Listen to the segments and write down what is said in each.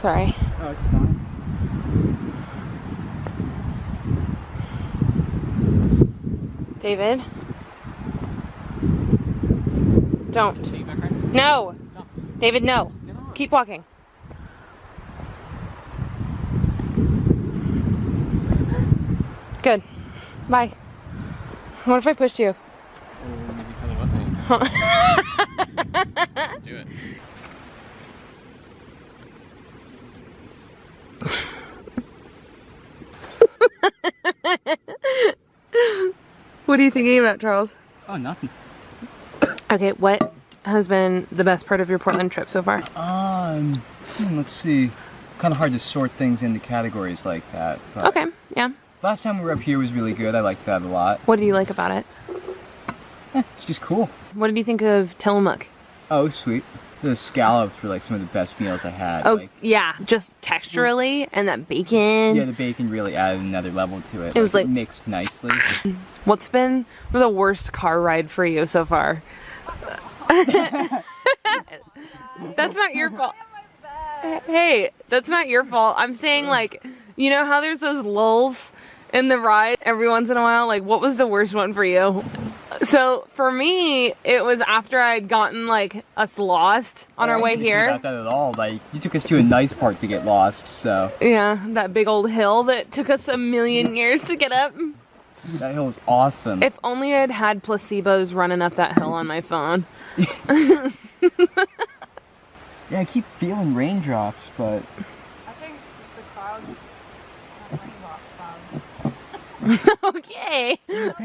Sorry. Oh, it's fine. David? Don't. Take back right? No! No. David, no. Get on. Keep walking. Good. Bye. What if I pushed you? Or maybe cuddle with me. Do it. What are you thinking about, Charles? Oh, nothing. Okay, what has been the best part of your Portland trip so far? Let's see. Kind of hard to sort things into categories like that. But Okay, yeah. last time we were up here was really good. I liked that a lot. What do you like about it? It's just cool. What did you think of Tillamook? Oh, sweet. The scallops were like some of the best meals I had. Oh, like, yeah, just texturally, and that bacon. yeah, the bacon really added another level to it. It was like mixed nicely. What's been the worst car ride for you so far? That's not your fault. Hey, that's not your fault. I'm saying, like, you know how there's those lulls in the ride every once in a while? Like, what was the worst one for you? So for me, it was after I'd gotten like us lost on our way here. Not that at all. Like, you took us to a nice part to get lost, so. Yeah, that big old hill that took us a million years to get up. That hill was awesome. If only I'd had placebos running up that hill on my phone. Yeah, I keep feeling raindrops, but. I think the clouds have raindrop clouds. Okay. That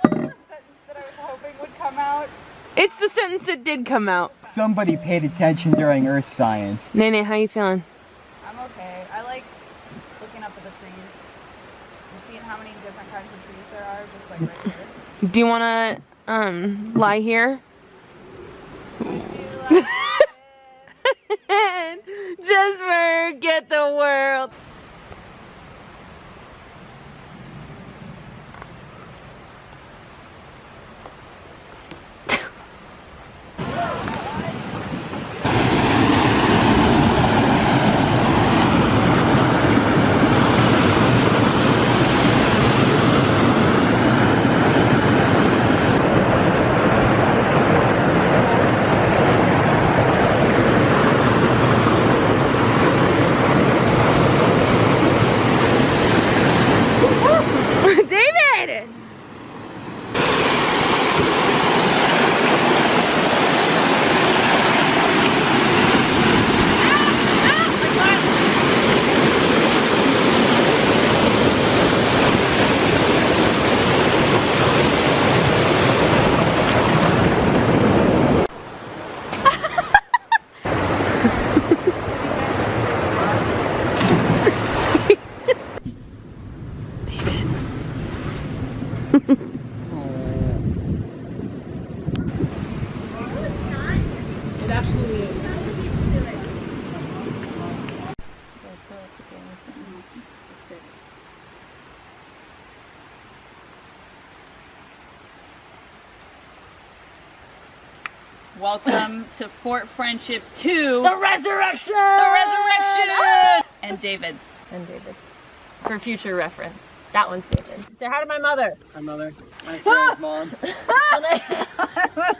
wasn't a sentence that I was hoping would come out. It's the sentence that did come out. Somebody paid attention during Earth Science. Nene, how you feeling? I'm okay. I like looking up at the trees and seeing how many different kinds of trees there are, just like right here. Do you wanna lie here? Just forget the world. David! It absolutely is. Welcome to Fort Friendship 2. The resurrection! The resurrection! And David's. And David's. For future reference. That one's David. Say hi to my mother. Hi, Mother. Nice friends, Mom.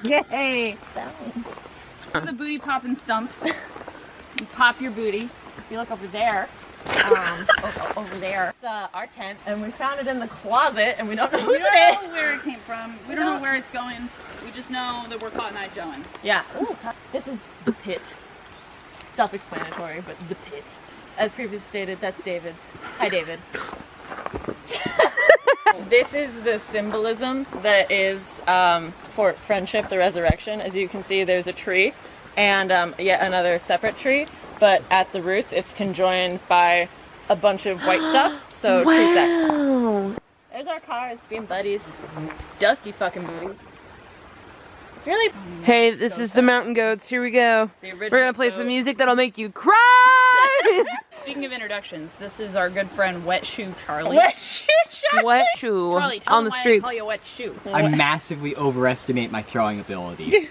Okay. Balance. The booty popping stumps. You pop your booty. If you look over there, over there, it's our tent, and we found it in the closet, and we don't know whose We it don't is. know where it came from. We don't know where it's going. We just know that we're Cotton Eye Joeing. Yeah. Ooh, this is the pit. Self-explanatory, but the pit. As previously stated, that's David's. Hi, David. This is the symbolism that is Fort Friendship, the resurrection. As you can see, there's a tree and yet another separate tree, but at the roots, it's conjoined by a bunch of white stuff, so tree sex. Wow. There's our cars being buddies. Dusty fucking booties. It's really... Hey, this is the Mountain Goats. Here we go. We're gonna play some music that'll make you cry! Speaking of introductions, this is our good friend Wet Shoe Charlie. Wet shoe, Charlie. Wet shoe Charlie, tell on them the why streets. I call you Wet Shoe. I massively overestimate my throwing ability.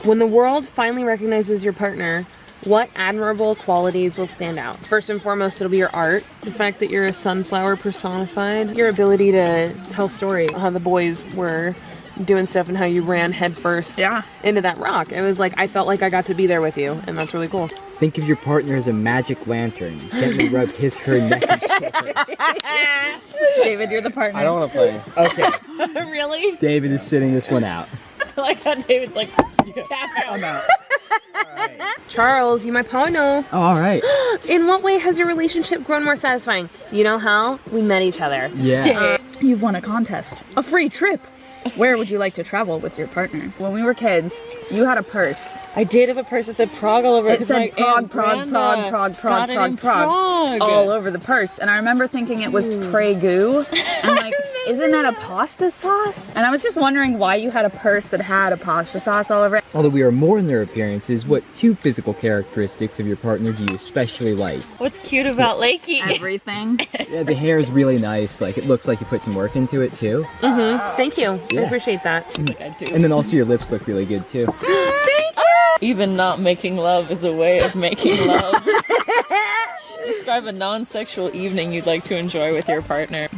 When the world finally recognizes your partner, what admirable qualities will stand out? First and foremost, it'll be your art. The fact that you're a sunflower personified. Your ability to tell stories. How the boys were doing stuff and how you ran headfirst into that rock. It was like, I felt like I got to be there with you, and that's really cool. Think of your partner as a magic lantern. Gently rub his, her neck and shoulders. David, you're the partner. I don't want to play. Okay. Really? David is sitting this one out. I like how David's like, tap out. I'm out. Alright. Charles, you my partner. Oh, alright. In what way has your relationship grown more satisfying? You know how? We met each other. Yeah. You've won a contest. A free trip. Where would you like to travel with your partner? When we were kids, you had a purse. I did have a purse that said Prague all over it. It said Prague, all over the purse. And I remember thinking it was Pregu. I'm like, isn't that a pasta sauce? And I was just wondering why you had a purse that had a pasta sauce all over it. Although we are more than their appearances, what 2 physical characteristics of your partner do you especially like? What's cute about Lakey? Everything. Yeah, the hair is really nice. Like, it looks like you put some work into it, too. Thank you. I Yeah. appreciate that. Like I do. And then also your lips look really good, too. Even not making love is a way of making love. Describe a non-sexual evening you'd like to enjoy with your partner.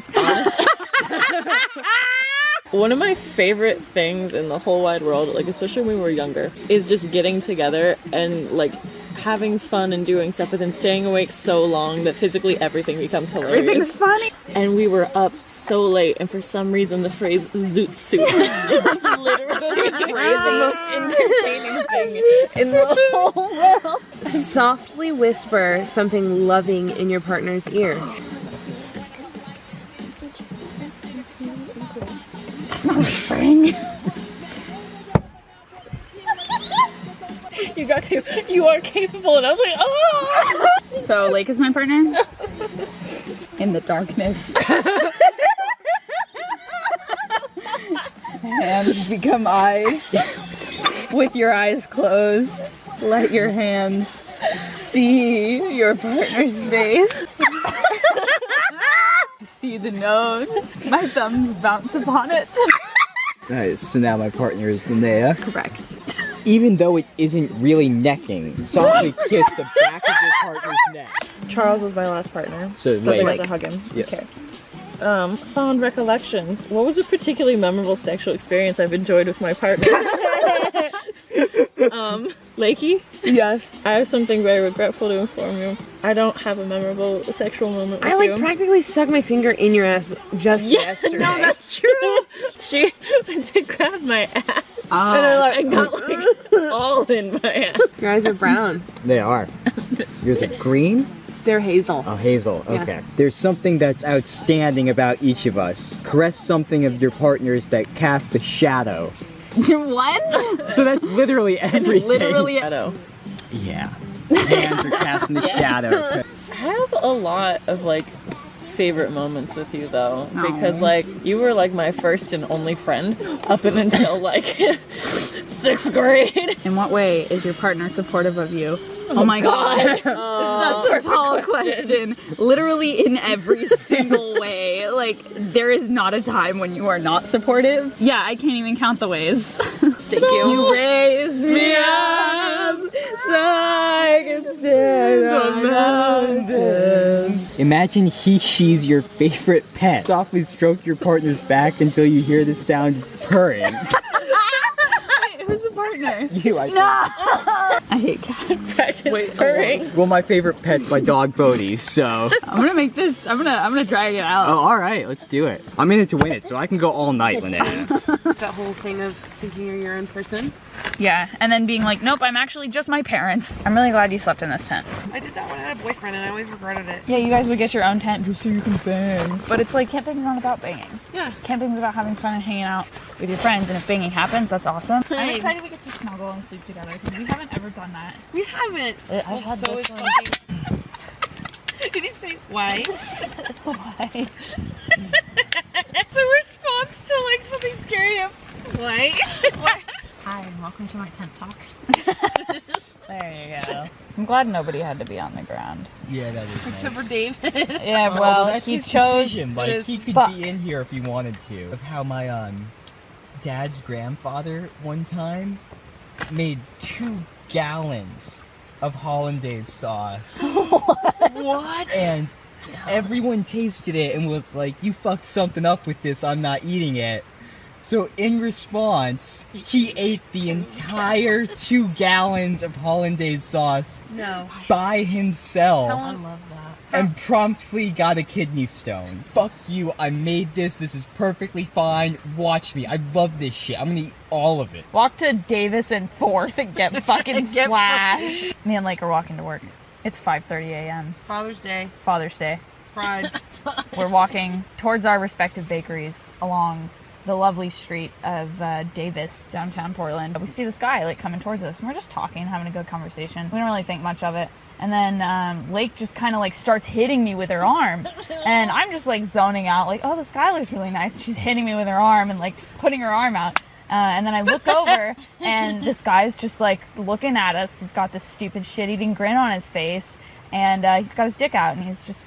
One of my favorite things in the whole wide world, like especially when we were younger, is just getting together and like having fun and doing stuff, but then staying awake so long that physically everything becomes hilarious. Everything's funny. And we were up so late, and for some reason the phrase "zoot suit" was literally the most entertaining thing in the whole world. Softly whisper something loving in your partner's ear. Spring. You got to, you are capable, and I was like, oh! So Lake is my partner? In the darkness. Hands become eyes. With your eyes closed, let your hands see your partner's face. See the nose. My thumbs bounce upon it. Nice. So now my partner is Linnea. Correct. Even though it isn't really necking, softly kiss the back of your partner's neck. Charles was my last partner. So I got Lake. to hug him. Yeah. Okay. Fond recollections. What was a particularly memorable sexual experience I've enjoyed with my partner? Lakey? Yes. I have something very regretful to inform you. I don't have a memorable sexual moment with I like you. practically stuck my finger in your ass just yesterday. No, that's true. She went to grab my ass and got like all in my ass. Your eyes are brown. They are. Yours are green? They're hazel. Oh, hazel. Yeah. Okay. There's something that's outstanding about each of us. Caress something of your partners that casts a shadow. What? So that's literally everything. Literally. Shadow. Yeah. Hands are casting the shadow. I have a lot of like favorite moments with you though, because Aw. like you were like my first and only friend up until like 6th grade. In what way is your partner supportive of you? Oh my god. This is a tall question. Literally in every single way. Like, there is not a time when you are not supportive. Yeah, I can't even count the ways. Thank you. You raised me up so I can stand on mountains. Imagine she's your favorite pet. Softly stroke your partner's back until you hear the sound purring. Wait, who's the partner? You, I think. I hate cats. Practice purring. Well, my favorite pet's my dog Bodhi, so. I'm gonna make this, I'm gonna drag it out. Oh, alright, let's do it. I'm in it to win it, so I can go all night, Linnea. That whole thing of thinking you're your own person. Yeah, and then being like, nope, I'm actually just my parents. I'm really glad you slept in this tent. I did that when I had a boyfriend and I always regretted it. Yeah, you guys would get your own tent just so you can bang. But it's like, camping's not about banging. Yeah. Camping's about having fun and hanging out with your friends, and if banging happens, that's awesome. I'm excited we get to snuggle and sleep together, because we haven't ever done that. We haven't. I've had So this it's one. fucking... Did you say why? Why? The response to like something scary of why? Why? Hi, and welcome to my tent talk. There you go. I'm glad nobody had to be on the ground. Yeah, that is Except for David. Yeah, well, he chose. Like, he could Fuck. be in here if he wanted to. Of how my, dad's grandfather one time made 2 gallons of hollandaise sauce. What? And everyone tasted it and was like, you fucked something up with this, I'm not eating it. So in response, he ate the entire 2 gallons of hollandaise sauce No. by himself. I love that. And promptly got a kidney stone. Fuck you, I made this, this is perfectly fine, watch me, I love this shit, I'm gonna eat all of it. Walk to Davis and 4th and get fucking flashed. Me and Lake are walking to work. It's 5:30 a.m. Father's Day. Father's Day. Pride. We're walking towards our respective bakeries along the lovely street of Davis, downtown Portland. We see this guy like coming towards us, and we're just talking, having a good conversation. We don't really think much of it. And then Lake just kind of like starts hitting me with her arm, and I'm just like zoning out, like, oh, this guy looks really nice. She's hitting me with her arm and like putting her arm out. And then I look over, and this guy's just like looking at us. He's got this stupid shit-eating grin on his face, and he's got his dick out, and he's just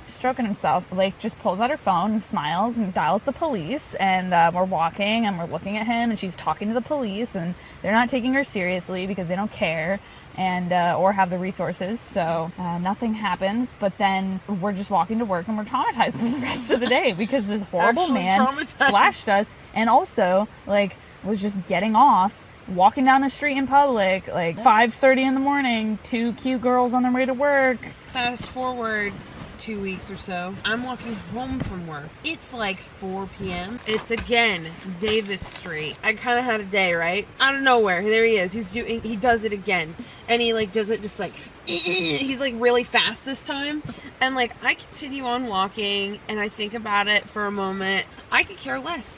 stroking himself. Lake just pulls out her phone and smiles and dials the police, and we're walking and we're looking at him, and she's talking to the police, and they're not taking her seriously because they don't care and or have the resources, so nothing happens. But then we're just walking to work and we're traumatized for the rest of the day because this horrible man flashed us, and also like was just getting off, walking down the street in public, like 5:30 in the morning, 2 cute girls on their way to work. Fast forward 2 weeks or so, I'm walking home from work. It's like 4 p.m. It's again Davis Street. I kind of had a day, right? Out of nowhere, there he is. He does it again, and he like does it just like he's like really fast this time, and like I continue on walking, and I think about it for a moment. I could care less.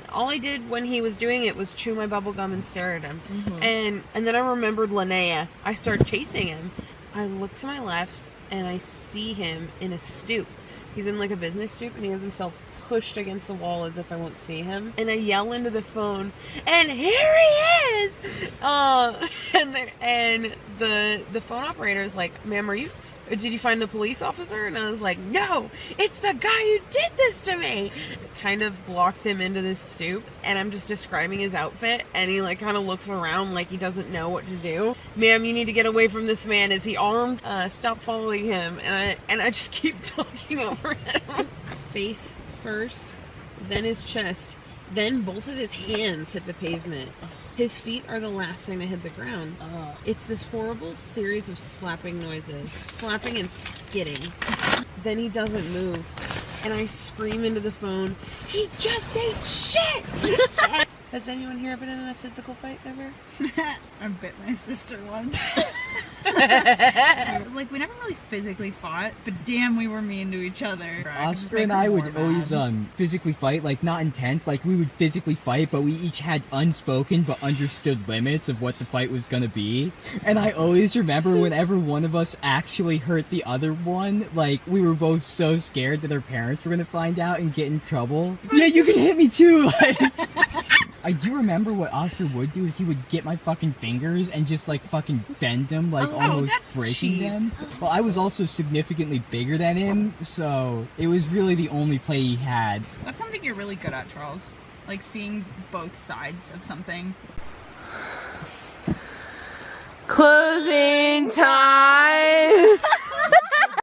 All I did when he was doing it was chew my bubble gum and stare at him. And then I remembered Linnea. I started chasing him. I look to my left and I see him in a stoop. He's in like a business stoop, and he has himself pushed against the wall as if I won't see him. And I yell into the phone, and here he is! And the phone operator is like, ma'am, did you find the police officer? And I was like, no, it's the guy who did this to me. Kind of blocked him into this stoop, and I'm just describing his outfit, and he like kind of looks around like he doesn't know what to do. Ma'am, you need to get away from this man. Is he armed? Stop following him. And I just keep talking over him. Face first, then his chest, then both of his hands hit the pavement. His feet are the last thing to hit the ground. It's this horrible series of slapping noises. Slapping and skidding. Then he doesn't move. And I scream into the phone, he just ate shit! Has anyone here been in a physical fight ever? I bit my sister once. Like, we never really physically fought, but damn, we were mean to each other. Oscar and I would always physically fight, like not intense, like we would physically fight, but we each had unspoken but understood limits of what the fight was gonna be. And I always remember whenever one of us actually hurt the other one, like we were both so scared that our parents were gonna find out and get in trouble. Yeah, you can hit me too! Like, I do remember what Oscar would do is he would get my fucking fingers and just like fucking bend them, like almost breaking them. Well, I was also significantly bigger than him, so it was really the only play he had. That's something you're really good at, Charles. Like seeing both sides of something. Closing time.